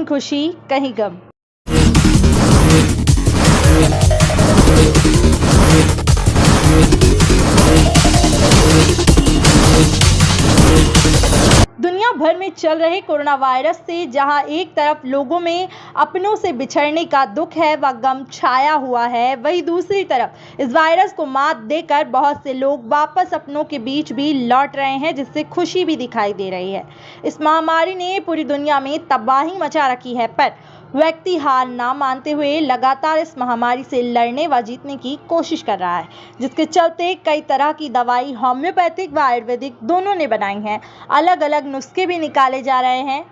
कहीं खुशी कहीं गम। दुनिया भर में चल रहे कोरोना वायरस से जहां एक तरफ लोगों में अपनों से बिछड़ने का दुख है व गम छाया हुआ है, वहीं दूसरी तरफ इस वायरस को मात देकर बहुत से लोग वापस अपनों के बीच भी लौट रहे हैं, जिससे खुशी भी दिखाई दे रही है। इस महामारी ने पूरी दुनिया में तबाही मचा रखी है, पर व्यक्ति हार ना मानते हुए लगातार इस महामारी से लड़ने व जीतने की कोशिश कर रहा है, जिसके चलते कई तरह की दवाई होम्योपैथिक व आयुर्वेदिक दोनों ने बनाई हैं। अलग अलग नुस्खे भी निकाले जा रहे हैं।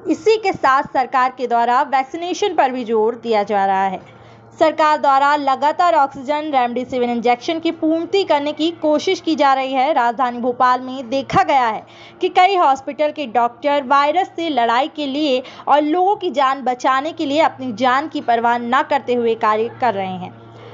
इसी के साथ सरकार के द्वारा वैक्सीनेशन पर भी जोर दिया जा रहा है। सरकार द्वारा लगातार ऑक्सीजन, रेमडेसिविर इंजेक्शन की पूर्ति करने की कोशिश की जा रही है। राजधानी भोपाल में देखा गया है कि कई हॉस्पिटल के डॉक्टर वायरस से लड़ाई के लिए और लोगों की जान बचाने के लिए अपनी जान की परवाह न करते हुए कार्य कर रहे हैं।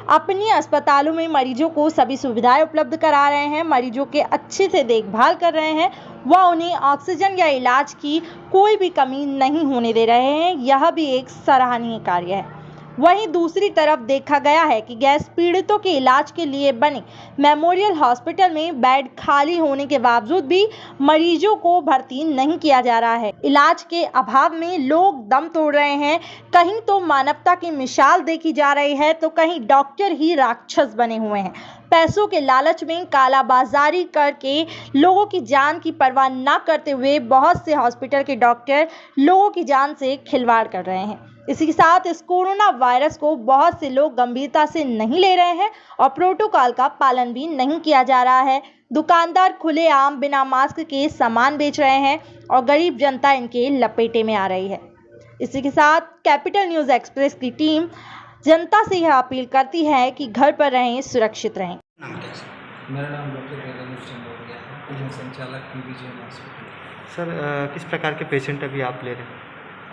अपनी अस्पतालों में मरीजों को सभी सुविधाएं उपलब्ध करा रहे हैं, मरीजों के अच्छे से देखभाल कर रहे हैं व उन्हें ऑक्सीजन या इलाज की कोई भी कमी नहीं होने दे रहे हैं। यह भी एक सराहनीय कार्य है। वहीं दूसरी तरफ देखा गया है कि गैस पीड़ितों के इलाज के लिए बने मेमोरियल हॉस्पिटल में बेड खाली होने के बावजूद भी मरीजों को भर्ती नहीं किया जा रहा है। इलाज के अभाव में लोग दम तोड़ रहे हैं। कहीं तो मानवता की मिसाल देखी जा रही है, तो कहीं डॉक्टर ही राक्षस बने हुए हैं। पैसों के लालच में कालाबाजारी करके लोगों की जान की परवाह न करते हुए बहुत से हॉस्पिटल के डॉक्टर लोगों की जान से खिलवाड़ कर रहे हैं। इसी के साथ इस कोरोना वायरस को बहुत से लोग गंभीरता से नहीं ले रहे हैं और प्रोटोकॉल का पालन भी नहीं किया जा रहा है। दुकानदार खुलेआम बिना मास्क के सामान बेच रहे हैं और गरीब जनता इनके लपेटे में आ रही है। इसी के साथ कैपिटल न्यूज़ एक्सप्रेस की टीम जनता से यह अपील करती है कि घर पर रहें, सुरक्षित रहें। मेरा नाम डॉक्टर वेदांत चंद्रोलिया है, मैं संचालक PBGM हॉस्पिटल। सर, किस प्रकार के पेशेंट अभी आप ले रहे हैं?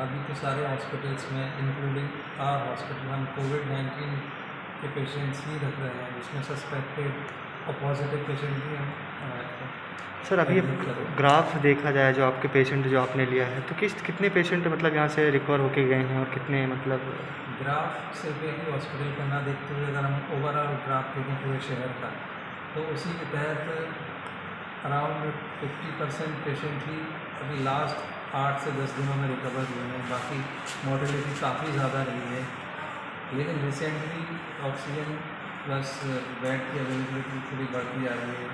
अभी तो सारे हॉस्पिटल्स में इंक्लूडिंग आर हॉस्पिटल हम कोविड-19 के पेशेंट्स ही रख रहे हैं, उसमें सस्पेक्टेड और पॉजिटिव पेशेंट भी हम रखते हैं। सर, अभी ग्राफ देखा जाए जो आपके पेशेंट जो आपने लिया है, तो कितने पेशेंट मतलब यहाँ से रिकवर होके गए हैं और कितने मतलब ग्राफ सिर्फ एक ही हॉस्पिटल का ना देखते हुए अगर हम ओवरऑल ग्राफ देखें पूरे शहर का, तो उसी के तहत अराउंड 50% पेशेंट ही अभी लास्ट 8 से 10 दिनों में रिकवर हुए हैं। बाकी मॉर्टेलिटी काफ़ी ज़्यादा रही है, लेकिन रिसेंटली ऑक्सीजन प्लस बेड की अवेलेबिलिटी थोड़ी बढ़ती जा रही है।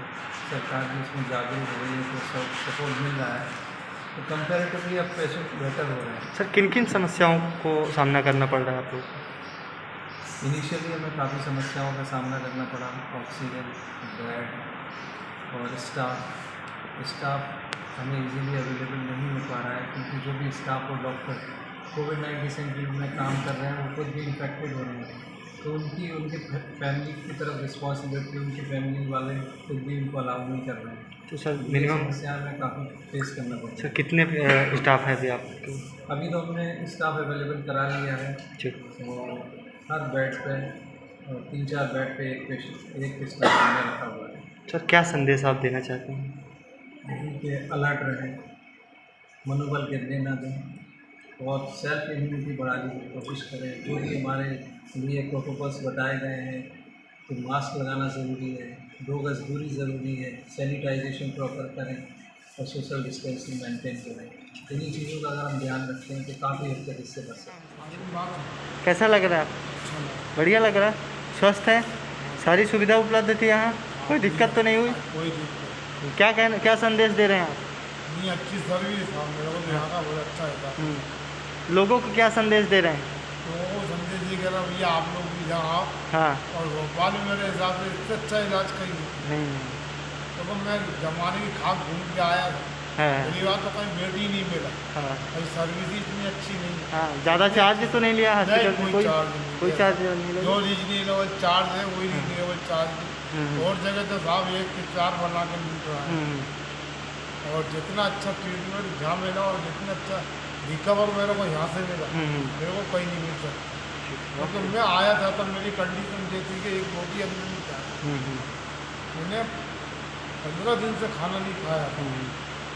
सरकार भी इसमें जागरूक हो रही है, तो सब सपोर्ट मिल रहा है, तो कंपैरेटिवली अब पेशेंट बेटर हो रहे हैं। सर, किन किन समस्याओं को सामना करना पड़ रहा है आप लोग को? इनिशियली हमें काफ़ी समस्याओं का सामना करना पड़ा, ऑक्सीजन, बेड और स्टाफ हमें इजीली अवेलेबल नहीं हो पा रहा है, क्योंकि जो भी स्टाफ और डॉक्टर कोविड-19 सेंटर में काम कर रहे हैं वो खुद भी इन्फेक्टेड हो रहे हैं, तो उनके फैमिली की तरफ रिस्पॉन्सिबिलिटी उनकी फैमिली वाले खुद भी उनको अलाउ नहीं कर रहे हैं। तो सर मिनिमम समस्या में काफ़ी फेस करना पड़ता है। सर, कितने स्टाफ है अभी आपके? अभी तो हमने स्टाफ अवेलेबल करा लिया है, और हर बेड पे 3-4 बेड पे एक स्टाफ हमने रखा हुआ है। सर, क्या संदेश आप देना चाहते हैं? यही कि अलर्ट रहें, मनोबल गिरने ना दें और सेल्फ इम्यूनिटी बढ़ाने की कोशिश करें। जो भी हमारे लिए प्रोटोकॉल्स बताए गए हैं, तो मास्क लगाना ज़रूरी है, 2 गज दूरी ज़रूरी है, सैनिटाइजेशन प्रॉपर करें और सोशल डिस्टेंसिंग मेंटेन करें। इन्हीं चीज़ों का अगर हम ध्यान रखते हैं तो काफ़ी हद तक इससे बच सकते हैं। कैसा लग रहा है? बढ़िया लग रहा है? स्वस्थ है? सारी सुविधा उपलब्ध थी यहाँ? कोई दिक्कत तो नहीं हुई? कोई दिक्कत क्या संदेश दे रहे हैं आप? नहीं, अच्छी सर्विस था, मेरे को तो यहाँ का बहुत अच्छा था। लोगों को क्या संदेश दे रहे हैं? लोगों को संदेश ये कह रहा भैया आप लोग भी यहाँ आओ, हाँ, और भोपाल में मेरे हिसाब से इससे अच्छा इलाज कहीं नहीं। तो मैं जमाने की खाक घूम के आया था, पहली बार तो कहीं बेड ही नहीं मिला। हाँ, सर्विस ही इतनी अच्छी नहीं है। हाँ, ज़्यादा चार्ज तो नहीं लिया हॉस्पिटल से? कोई चार्ज नहीं लिया। जो रीजनेबल चार्ज है वही रीजनेबल चार्ज, और जगह तो साहब 1 के 4 बना के मिल रहा है। और जितना अच्छा ट्रीटमेंट जहाँ मिला और जितना अच्छा रिकवर मेरे को यहाँ से मिला, मेरे को कहीं नहीं मिल सकता। मतलब मैं आया था तो मेरी कंडीशन ये थी कि एक रोटी अंदर नहीं था, मैंने 15 दिन से खाना नहीं खाया था,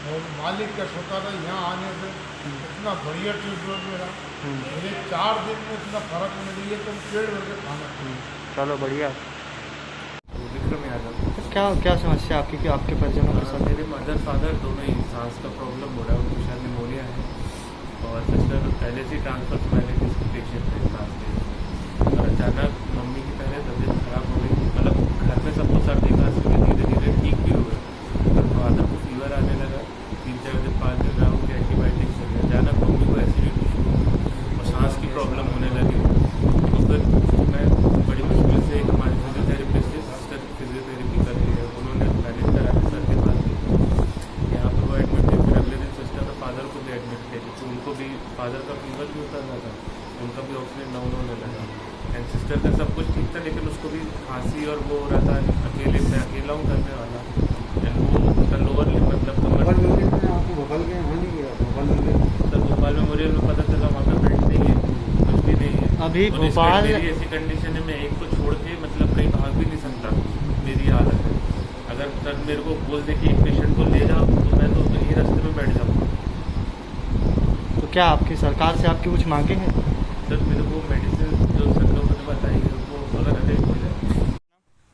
और मालिक का शुक्र है यहाँ आने से इतना बढ़िया ट्रीटमेंट मेरा, मुझे 4 दिन में इतना फर्क मिल रही है तो पेड़ भर के खाना। चलो बढ़िया। विक्रम यादव। क्या क्या समस्या आपकी कि आपके परिजनों के साथ? मेरे मदर फादर दोनों ही सांस का प्रॉब्लम हो रहा है, उनको शायद निमोनिया है, और सिस्टर पहले से ट्रांसफर स्पाइलाइटिस के पेशेंट थे सांस के, और अचानक मम्मी की पहले तबीयत खराब हो गई, मतलब घर में सबको सर देखा, धीरे धीरे ठीक भी हो गए, पर फादर को फीवर आने लगा, 3-4 दिन 5 दिन राउंड के एंटीबायोटिक्स लगे, अचानक मम्मी को एसिडिटी शुरू हुई और सांस की प्रॉब्लम होने लगी। तो फिर मैं बड़ी मुश्किल से एक हमारी फिजियोथेरेपिस्ट से सिस्टर फिजियोथेरेपी कर रही है, उन्होंने मैनेज करा के सर के पास गई, यहाँ पर वो एडमिट थे, फिर अगले दिन सिस्टर और फादर को भी एडमिट थे, तो उनको भी फादर का फीवर भी उतर रहा था, उनका भी ऑक्सीजन डाउन होने लगा, एंड सिस्टर का सब कुछ ठीक था, लेकिन उसको भी खांसी और वो हो रहा था, अकेले मैं अकेला हूँ करने वाला, एंड वो उसका लोअर लिप मतलब सर भोपाल मेमोरियल में पता चला वहाँ पे बेड नहीं है, कुछ भी नहीं है। अभी और भोपाल मेरी ऐसी कंडीशन है, मैं एक को छोड़ के मतलब कहीं भाग भी नहीं सकता, मेरी हालत है। अगर सर मेरे को बोल दे कि एक पेशेंट को ले जाओ तो मैं तो यही रास्ते में बैठ जाऊँगा। तो क्या आपकी सरकार से आपकी कुछ मांगे हैं? सर मेरे को मेडिसिन जो सर लोगों ने बताई है वो अगर अटेंड हो जाए।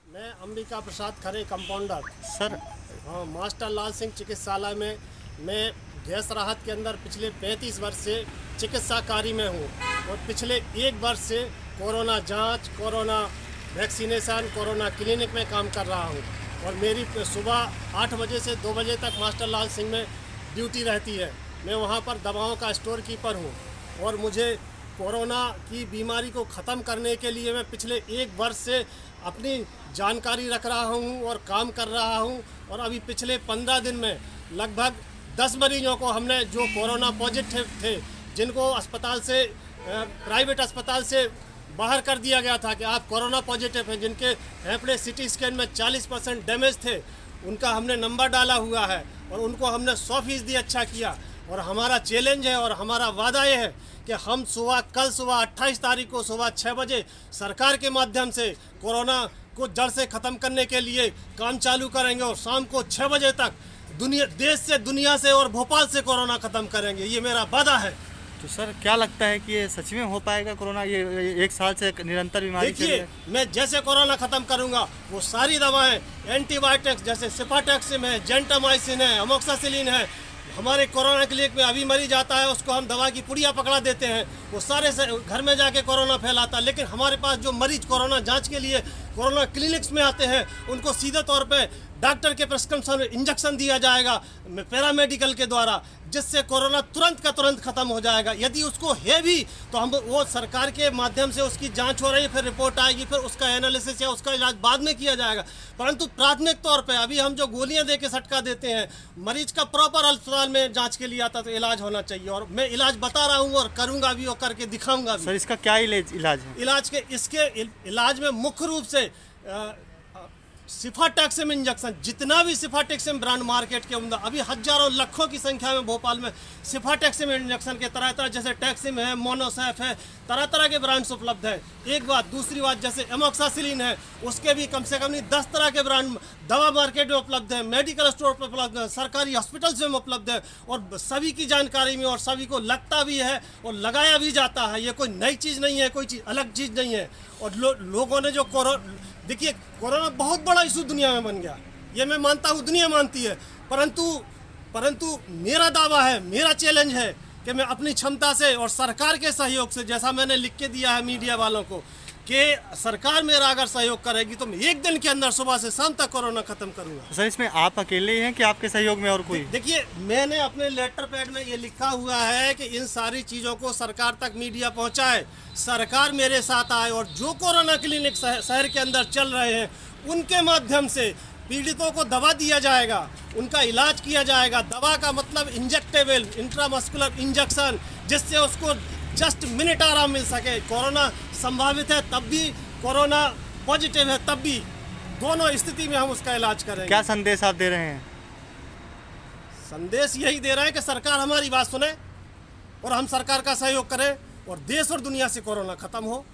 मैं अंबिका प्रसाद खरे कंपाउंडर सर हाँ मास्टर लाल सिंह चिकित्सालय में मैं गैस राहत के अंदर पिछले 35 वर्ष से चिकित्सा कार्य में हूँ, और पिछले 1 वर्ष से कोरोना जांच, कोरोना वैक्सीनेशन, कोरोना क्लिनिक में काम कर रहा हूँ, और मेरी सुबह 8 बजे से 2 बजे तक मास्टर लाल सिंह में ड्यूटी रहती है। मैं वहाँ पर दवाओं का स्टोर कीपर हूँ, और मुझे कोरोना की बीमारी को ख़त्म करने के लिए मैं पिछले 1 वर्ष से अपनी जानकारी रख रहा हूँ और काम कर रहा हूँ, और अभी पिछले 15 दिन में लगभग 10 मरीजों को हमने जो कोरोना पॉजिटिव थे, जिनको अस्पताल से प्राइवेट अस्पताल से बाहर कर दिया गया था कि आप कोरोना पॉजिटिव हैं, जिनके फेफड़े सिटी स्कैन में 40% डैमेज थे, उनका हमने नंबर डाला हुआ है और उनको हमने 100% अच्छा किया। और हमारा चैलेंज है और हमारा वादा ये है कि हम कल सुबह 28 तारीख को सुबह 6 बजे सरकार के माध्यम से कोरोना को जड़ से ख़त्म करने के लिए काम चालू करेंगे, और शाम को 6 बजे तक देश से, दुनिया से और भोपाल से कोरोना ख़त्म करेंगे। ये मेरा वादा है। तो सर क्या लगता है कि ये सच में हो पाएगा कोरोना? ये 1 साल से निरंतर बीमारी चल रही देखिए, है। मैं जैसे कोरोना ख़त्म करूंगा वो सारी दवाएं एंटीबायोटिक्स जैसे सिफाटैक्सिम है, जेंटामाइसिन है, अमोक्सासिलिन है, हमारे कोरोना क्लिनिक में अभी मरीज आता है उसको हम दवा की पुड़िया पकड़ा देते हैं, वो सारे से घर में जाके कोरोना फैलाता है। लेकिन हमारे पास जो मरीज कोरोना जांच के लिए कोरोना क्लिनिक्स में आते हैं उनको सीधे तौर पे डॉक्टर के प्रिस्क्रिप्शन इंजेक्शन दिया जाएगा पैरामेडिकल के द्वारा, जिससे कोरोना तुरंत का तुरंत खत्म हो जाएगा। यदि उसको है भी तो हम वो सरकार के माध्यम से उसकी जांच हो रही है, फिर रिपोर्ट आएगी, फिर उसका एनालिसिस या उसका इलाज बाद में किया जाएगा। परंतु प्राथमिक तौर पे अभी हम जो गोलियां दे के सटका देते हैं, मरीज का प्रॉपर अस्पताल में जांच के लिए आता तो इलाज होना चाहिए, और मैं इलाज बता रहा हूँ और करूँगा भी और करके दिखाऊँगा भी। सर इसका क्या इलाज है? इसके इलाज में मुख्य रूप से सिफाटैक्सिम इंजेक्शन, जितना भी सिफाटैक्सिम ब्रांड मार्केट के अंदर अभी हजारों लाखों की संख्या में भोपाल में सिफाटैक्सिम इंजेक्शन के तरह तरह जैसे टैक्सिम है, मोनोसैफ है, तरह तरह के ब्रांड्स उपलब्ध है। एक बात, दूसरी बात जैसे एमोक्सासिलिन है, उसके भी कम से कम नहीं 10 तरह के ब्रांड दवा मार्केट में उपलब्ध है, मेडिकल स्टोर पर उपलब्ध है, सरकारी हॉस्पिटल्स में उपलब्ध है, और सभी की जानकारी में और सभी को लगता भी है और लगाया भी जाता है। ये कोई नई चीज़ नहीं है, कोई चीज़ अलग चीज़ नहीं है। और लोगों ने जो देखिए कोरोना बहुत बड़ा इशू दुनिया में बन गया, ये मैं मानता हूँ, दुनिया मानती है, परंतु मेरा दावा है, मेरा चैलेंज है कि मैं अपनी क्षमता से और सरकार के सहयोग से, जैसा मैंने लिख के दिया है मीडिया वालों को, कि सरकार मेरा अगर सहयोग करेगी तो मैं 1 दिन के अंदर सुबह से शाम तक कोरोना खत्म करूंगा। सर इसमें आप अकेले ही हैं कि आपके सहयोग में और कोई? देखिए, मैंने अपने लेटर पैड में ये लिखा हुआ है कि इन सारी चीज़ों को सरकार तक मीडिया पहुंचाए, सरकार मेरे साथ आए, और जो कोरोना क्लिनिक शहर के अंदर चल रहे हैं उनके माध्यम से पीड़ितों को दवा दिया जाएगा, उनका इलाज किया जाएगा। दवा का मतलब इंजेक्टेबल इंट्रामस्कुलर इंजेक्शन, जिससे उसको जस्ट मिनट आराम मिल सके। कोरोना संभावित है तब भी, कोरोना पॉजिटिव है तब भी, दोनों स्थिति में हम उसका इलाज करेंगे। क्या संदेश आप दे रहे हैं? संदेश यही दे रहे हैं कि सरकार हमारी बात सुने और हम सरकार का सहयोग करें और देश और दुनिया से कोरोना खत्म हो।